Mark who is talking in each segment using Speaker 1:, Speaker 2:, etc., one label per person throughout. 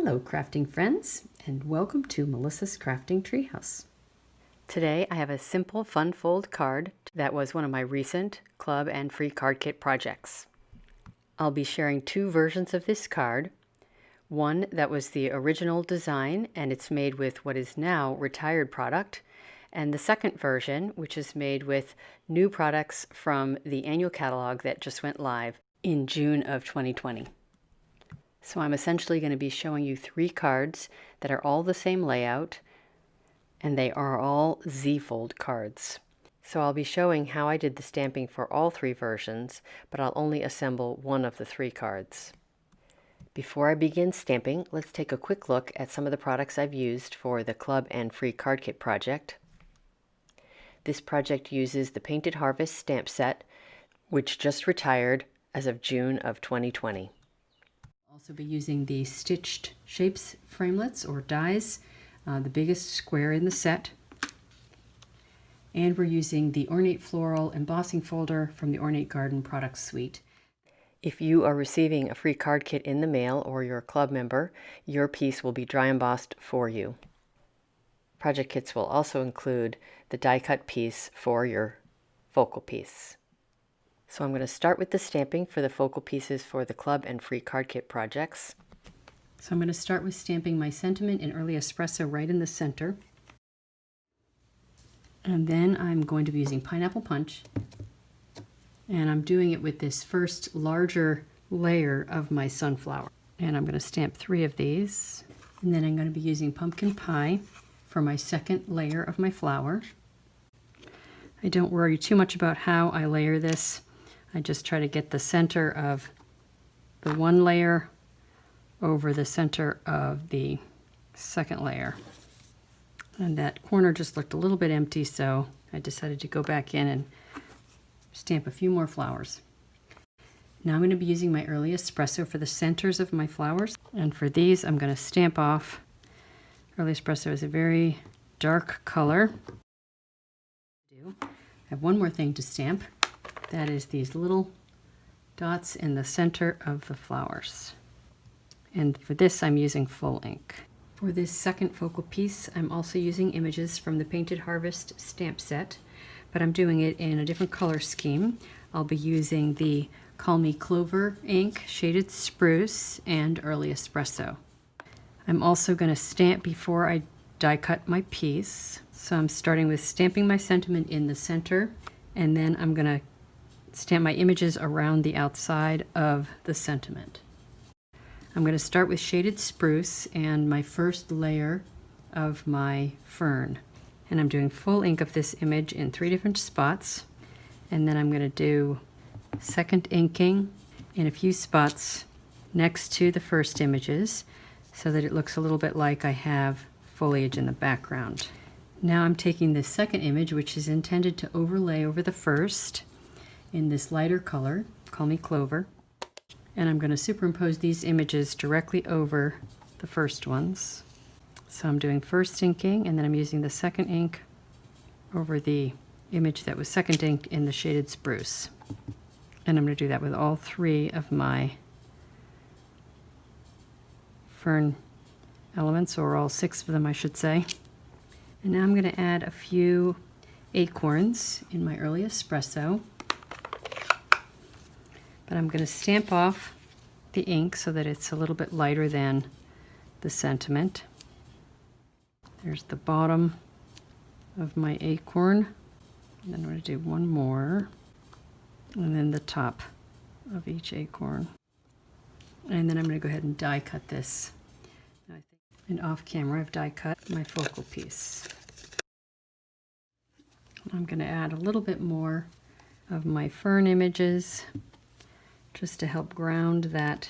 Speaker 1: Hello crafting friends, and welcome to Melissa's Crafting Treehouse. Today I have a simple fun fold card that was one of my recent club and free card kit projects. I'll be sharing two versions of this card. One that was the original design and it's made with what is now retired product, and the second version which is made with new products from the annual catalog that just went live in June of 2020. So I'm essentially going to be showing you three cards that are all the same layout, and they are all Z-fold cards. So I'll be showing how I did the stamping for all three versions, but I'll only assemble one of the three cards. Before I begin stamping, let's take a quick look at some of the products I've used for the club and free card kit project. This project uses the Painted Harvest stamp set, which just retired as of June of 2020. Also be using the Stitched Shapes framelits or dies, the biggest square in the set. And we're using the Ornate Floral Embossing Folder from the Ornate Garden product suite. If you are receiving a free card kit in the mail or you're a club member, your piece will be dry embossed for you. Project kits will also include the die cut piece for your focal piece. So I'm going to start with the stamping for the focal pieces for the club and free card kit projects. So I'm going to start with stamping my sentiment in Early Espresso right in the center. And then I'm going to be using Pineapple Punch. And I'm doing it with this first larger layer of my sunflower. And I'm going to stamp 3 of these. And then I'm going to be using Pumpkin Pie for my second layer of my flower. I don't worry too much about how I layer this. I just try to get the center of the one layer over the center of the second layer. And that corner just looked a little bit empty, so I decided to go back in and stamp a few more flowers. Now I'm going to be using my Early Espresso for the centers of my flowers. And for these, I'm going to stamp off. Early Espresso is a very dark color. I have one more thing to stamp. That is these little dots in the center of the flowers. And for this, I'm using full ink. For this second focal piece, I'm also using images from the Painted Harvest stamp set, but I'm doing it in a different color scheme. I'll be using the Call Me Clover ink, Shaded Spruce, and Early Espresso. I'm also going to stamp before I die cut my piece. So I'm starting with stamping my sentiment in the center, and then I'm going to stamp my images around the outside of the sentiment. I'm going to start with Shaded Spruce and my first layer of my fern. And I'm doing full ink of this image in 3 different spots. And then I'm going to do second inking in a few spots next to the first images so that it looks a little bit like I have foliage in the background. Now I'm taking this second image, which is intended to overlay over the first, in this lighter color, Call Me Clover, and I'm going to superimpose these images directly over the first ones. So I'm doing first inking, and then I'm using the second ink over the image that was second inked in the Shaded Spruce. And I'm going to do that with all 3 of my fern elements, or all 6 of them I should say. And now I'm going to add a few acorns in my Early Espresso. But I'm going to stamp off the ink so that it's a little bit lighter than the sentiment. There's the bottom of my acorn. And then I'm going to do one more. And then the top of each acorn. And then I'm going to go ahead and die cut this. And off camera, I've die cut my focal piece. I'm going to add a little bit more of my fern images just to help ground that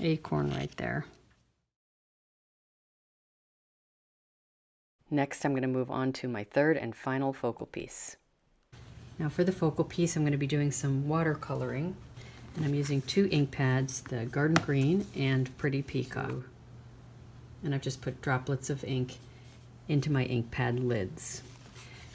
Speaker 1: acorn right there. Next, I'm going to move on to my third and final focal piece. Now for the focal piece, I'm going to be doing some watercoloring, and I'm using 2 ink pads, the Garden Green and Pretty Peacock. And I've just put droplets of ink into my ink pad lids.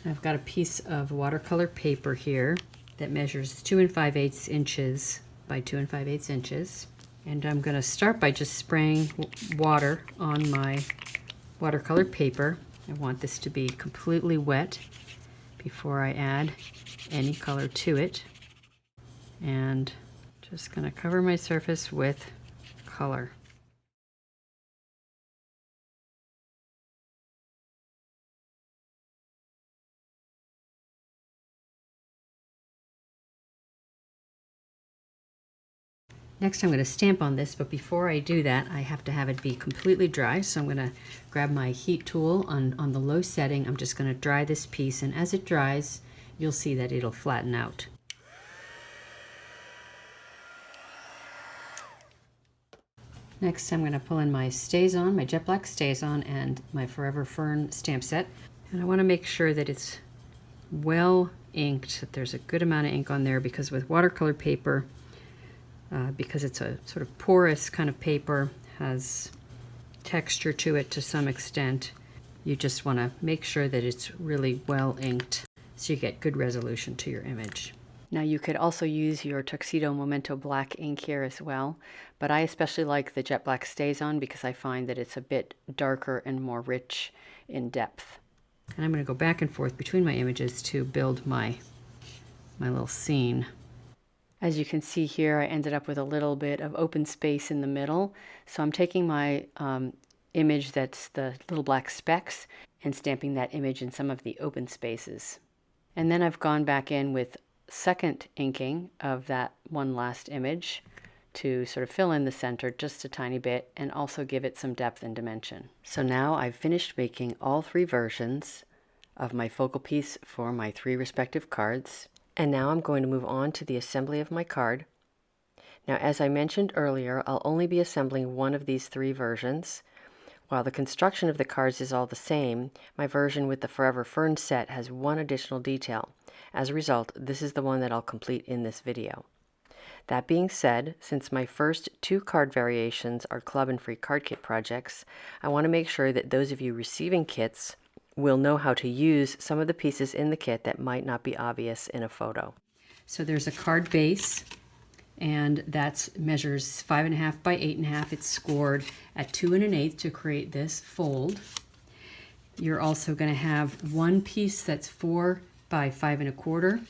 Speaker 1: And I've got a piece of watercolor paper here that measures 2 5/8 inches by 2 5/8 inches. And I'm going to start by just spraying water on my watercolor paper. I want this to be completely wet before I add any color to it. And just going to cover my surface with color. Next I'm going to stamp on this, but before I do that I have to have it be completely dry, so I'm going to grab my heat tool on the low setting. I'm just going to dry this piece, and as it dries you'll see that it'll flatten out. Next I'm going to pull in my StazOn, my jet black StazOn, and my Forever Fern Stamp Set, and I want to make sure that it's well inked, that there's a good amount of ink on there, because with watercolor paper, because it's a sort of porous kind of paper, has texture to it to some extent, you just want to make sure that it's really well inked so you get good resolution to your image. Now you could also use your Tuxedo Memento black ink here as well, but I especially like the jet black StazOn because I find that it's a bit darker and more rich in depth. And I'm going to go back and forth between my images to build my little scene. As you can see here, I ended up with a little bit of open space in the middle. So I'm taking my image that's the little black specks and stamping that image in some of the open spaces. And then I've gone back in with second inking of that one last image to sort of fill in the center just a tiny bit and also give it some depth and dimension. So now I've finished making all three versions of my focal piece for my three respective cards. And now I'm going to move on to the assembly of my card. Now, as I mentioned earlier, I'll only be assembling one of these three versions. While the construction of the cards is all the same, my version with the Forever Fern set has one additional detail. As a result, this is the one that I'll complete in this video. That being said, since my first two card variations are club and free card kit projects, I want to make sure that those of you receiving kits will know how to use some of the pieces in the kit that might not be obvious in a photo. So there's a card base, and that measures 5.5 by 8.5. It's scored at 2 1/8 to create this fold. You're also going to have one piece that's 4 by 5 1/4.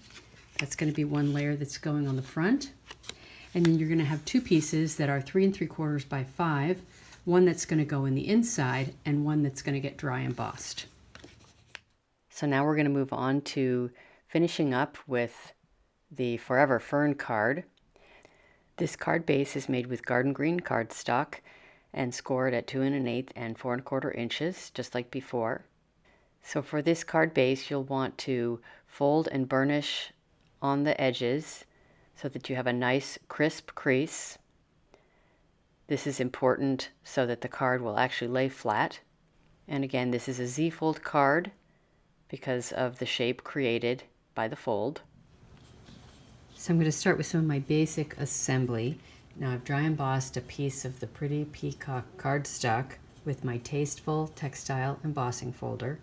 Speaker 1: That's going to be one layer that's going on the front. And then you're going to have two pieces that are 3 3/4 by 5, one that's going to go in the inside and one that's going to get dry embossed. So now we're going to move on to finishing up with the Forever Fern card. This card base is made with garden green cardstock and scored at 2 1/8 and 4 1/4 inches, just like before. So for this card base, you'll want to fold and burnish on the edges so that you have a nice crisp crease. This is important so that the card will actually lay flat. And again, this is a Z-fold card because of the shape created by the fold. So I'm going to start with some of my basic assembly. Now I've dry embossed a piece of the Pretty Peacock cardstock with my Tasteful Textile embossing folder,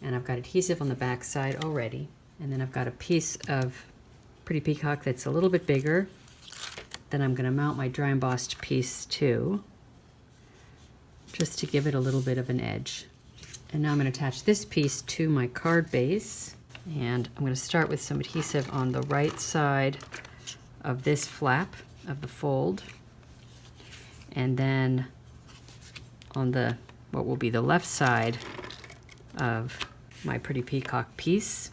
Speaker 1: and I've got adhesive on the back side already. And then I've got a piece of Pretty Peacock that's a little bit bigger that I'm going to mount my dry embossed piece to, just to give it a little bit of an edge. And now I'm going to attach this piece to my card base, and I'm going to start with some adhesive on the right side of this flap of the fold, and then on the what will be the left side of my Pretty Peacock piece.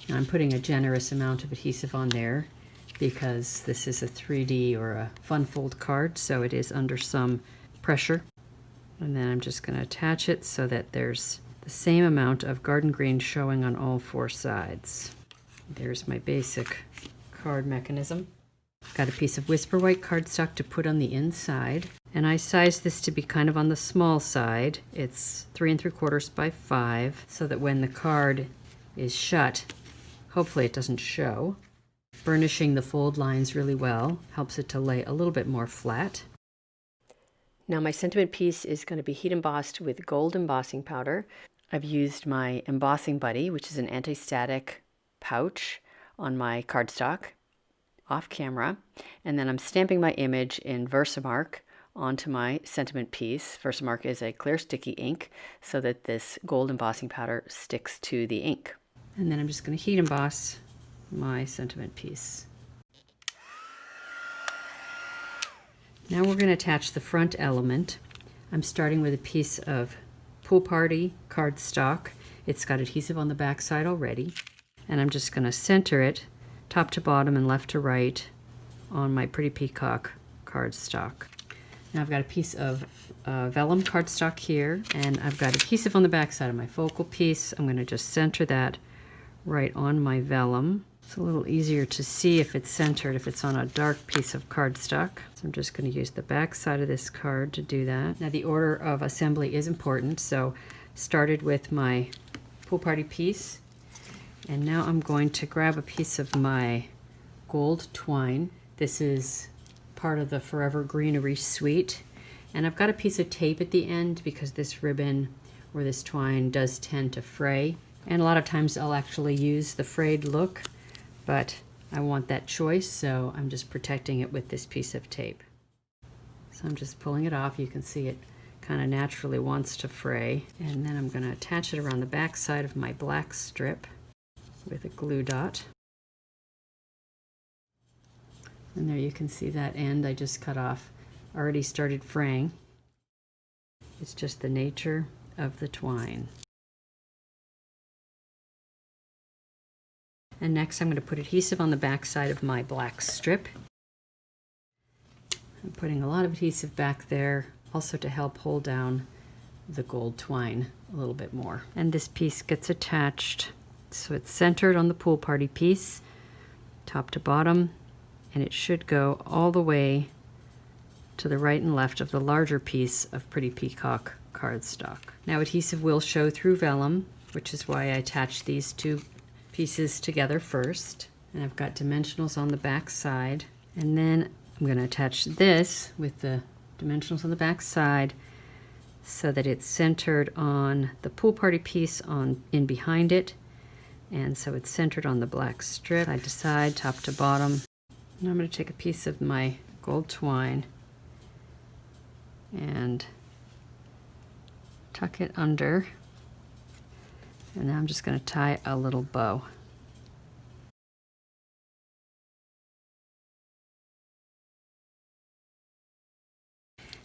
Speaker 1: Now I'm putting a generous amount of adhesive on there because this is a 3D or a fun fold card, so it is under some pressure. And then I'm just going to attach it so that there's the same amount of garden green showing on all four sides. There's my basic card mechanism. Got a piece of Whisper White cardstock to put on the inside, and I sized this to be kind of on the small side. It's 3 3/4 by 5, so that when the card is shut, hopefully it doesn't show. Burnishing the fold lines really well helps it to lay a little bit more flat. Now my sentiment piece is going to be heat embossed with gold embossing powder. I've used my Embossing Buddy, which is an anti-static pouch, on my cardstock. off camera, and then I'm stamping my image in Versamark onto my sentiment piece. Versamark is a clear sticky ink so that this gold embossing powder sticks to the ink. And then I'm just going to heat emboss my sentiment piece. Now we're going to attach the front element. I'm starting with a piece of Pool Party cardstock. It's got adhesive on the back side already. And I'm just going to center it top to bottom and left to right on my Pretty Peacock cardstock. Now I've got a piece of vellum cardstock here, and I've got adhesive on the back side of my focal piece. I'm going to just center that right on my vellum. It's a little easier to see if it's centered if it's on a dark piece of cardstock. So I'm just going to use the back side of this card to do that. Now the order of assembly is important, so started with my Pool Party piece, and now I'm going to grab a piece of my gold twine. This is part of the Forever Greenery suite, and I've got a piece of tape at the end because this ribbon or this twine does tend to fray, and a lot of times I'll actually use the frayed look, but I want that choice, so I'm just protecting it with this piece of tape. So I'm just pulling it off. You can see it kind of naturally wants to fray, and then I'm going to attach it around the back side of my black strip with a glue dot. And there you can see that end I just cut off already started fraying. It's just the nature of the twine. And next I'm going to put adhesive on the back side of my black strip. I'm putting a lot of adhesive back there also to help hold down the gold twine a little bit more. And this piece gets attached so it's centered on the Pool Party piece, top to bottom, and it should go all the way to the right and left of the larger piece of Pretty Peacock cardstock. Now adhesive will show through vellum, which is why I attached these two pieces together first. And I've got dimensionals on the back side, and then I'm going to attach this with the dimensionals on the back side so that it's centered on the Pool Party piece in behind it, and so it's centered on the black strip side to side, top to bottom. Now I'm going to take a piece of my gold twine and tuck it under, and now I'm just going to tie a little bow.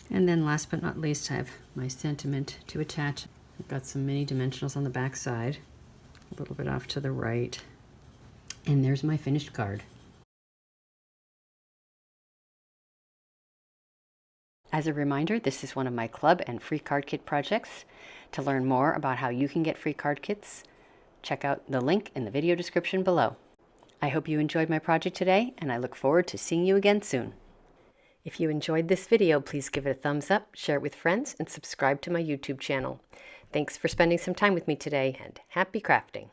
Speaker 1: And then last but not least, I have my sentiment to attach. I've got some mini dimensionals on the back side, a little bit off to the right, and there's my finished card. As a reminder, this is one of my club and free card kit projects. To learn more about how you can get free card kits, check out the link in the video description below. I hope you enjoyed my project today, and I look forward to seeing you again soon. If you enjoyed this video, please give it a thumbs up, share it with friends, and subscribe to my YouTube channel. Thanks for spending some time with me today, and happy crafting!